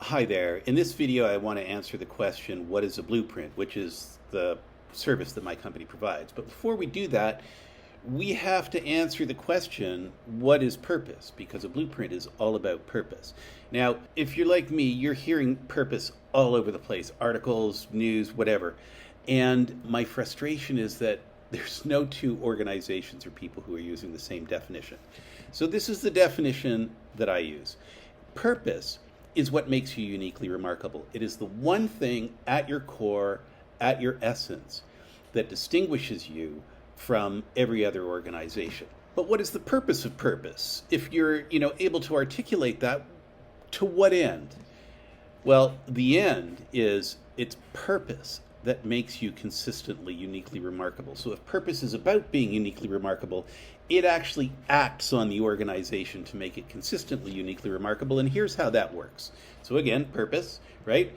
Hi there. In this video, I want to answer the question, what is a blueprint, which is the service that my company provides. But before we do that, we have to answer the question, what is purpose? Because a blueprint is all about purpose. Now, if you're like me, you're hearing purpose all over the place, articles, news, whatever. And my frustration is that there's no two organizations or people who are using the same definition. So this is the definition that I use. Purpose is what makes you uniquely remarkable. It is the one thing at your core, at your essence, that distinguishes you from every other organization. But what is the purpose of purpose? If you're, able to articulate that, to what end? Well, the end is its purpose that makes you consistently uniquely remarkable. So if purpose is about being uniquely remarkable, it actually acts on the organization to make it consistently uniquely remarkable. And here's how that works. So again, purpose, right?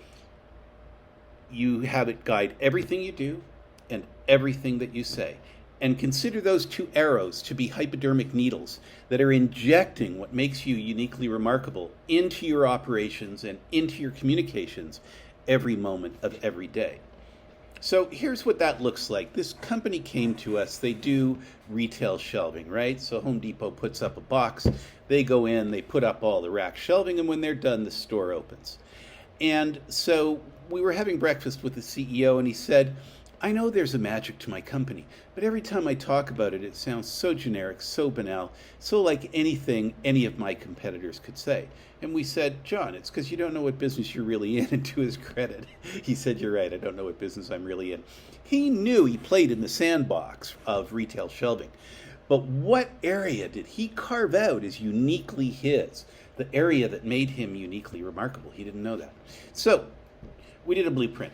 You have it guide everything you do and everything that you say. And consider those two arrows to be hypodermic needles that are injecting what makes you uniquely remarkable into your operations and into your communications every moment of every day. So here's what that looks like. This company came to us. They do retail shelving, right? So Home Depot puts up a box. They go in, they put up all the rack shelving, and when they're done, the store opens. And so we were having breakfast with the CEO, and he said, I know there's a magic to my company, but every time I talk about it, it sounds so generic, so banal, so like anything any of my competitors could say. And we said, John, it's because you don't know what business you're really in. And to his credit, he said, you're right, I don't know what business I'm really in. He knew he played in the sandbox of retail shelving. But what area did he carve out as uniquely his? The area that made him uniquely remarkable. He didn't know that. So we did a blueprint.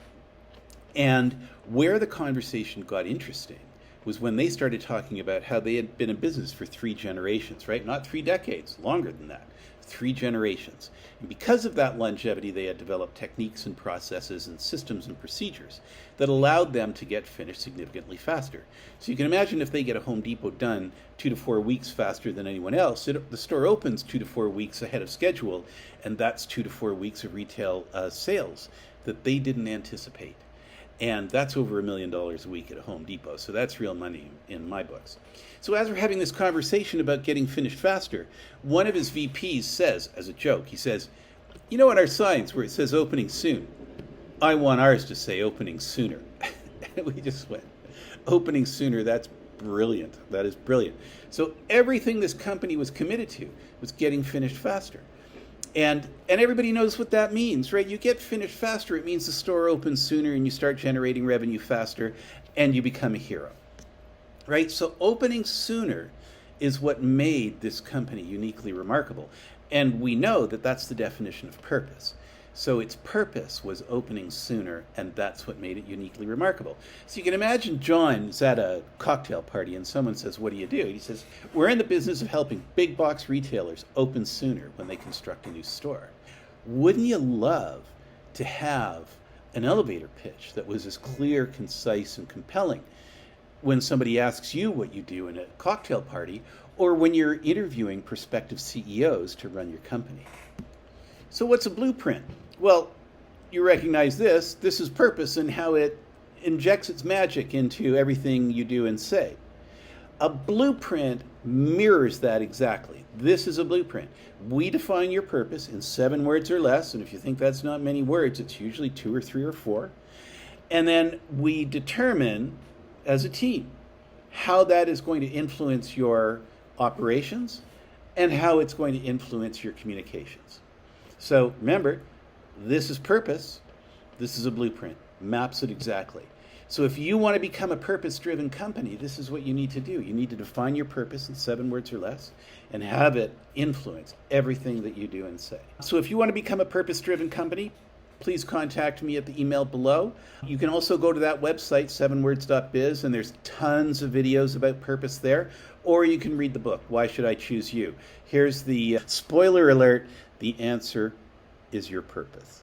And where the conversation got interesting was when they started talking about how they had been in business for 3 generations, right? Not 3 decades, longer than that, 3 generations. And because of that longevity, they had developed techniques and processes and systems and procedures that allowed them to get finished significantly faster. So you can imagine if they get a Home Depot done 2 to 4 weeks faster than anyone else, the store opens 2 to 4 weeks ahead of schedule, and that's 2 to 4 weeks of retail sales that they didn't anticipate. And that's over $1 million a week at a Home Depot. So that's real money in my books. So as we're having this conversation about getting finished faster, one of his VPs says, as a joke, he says, you know, on our signs where it says opening soon, I want ours to say opening sooner. And we just went, opening sooner, that's brilliant. That is brilliant. So everything this company was committed to was getting finished faster. And everybody knows what that means, right? You get finished faster, it means the store opens sooner and you start generating revenue faster and you become a hero, right? So opening sooner is what made this company uniquely remarkable. And we know that that's the definition of purpose. So its purpose was opening sooner, and that's what made it uniquely remarkable. So you can imagine John's at a cocktail party and someone says, what do you do? He says, we're in the business of helping big box retailers open sooner when they construct a new store. Wouldn't you love to have an elevator pitch that was as clear, concise, and compelling when somebody asks you what you do in a cocktail party, or when you're interviewing prospective CEOs to run your company? So what's a blueprint? Well, you recognize this. This is purpose and how it injects its magic into everything you do and say. A blueprint mirrors that exactly. This is a blueprint. We define your purpose in 7 words or less, and if you think that's not many words, it's usually 2 or 3 or 4. And then we determine as a team how that is going to influence your operations and how it's going to influence your communications. So remember, this is purpose, this is a blueprint, maps it exactly. So if you want to become a purpose-driven company, this is what you need to do. You need to define your purpose in 7 words or less and have it influence everything that you do and say. So if you want to become a purpose-driven company, please contact me at the email below. You can also go to that website, 7words.biz, and there's tons of videos about purpose there. Or you can read the book, Why Should I Choose You? Here's the spoiler alert. The answer is your purpose.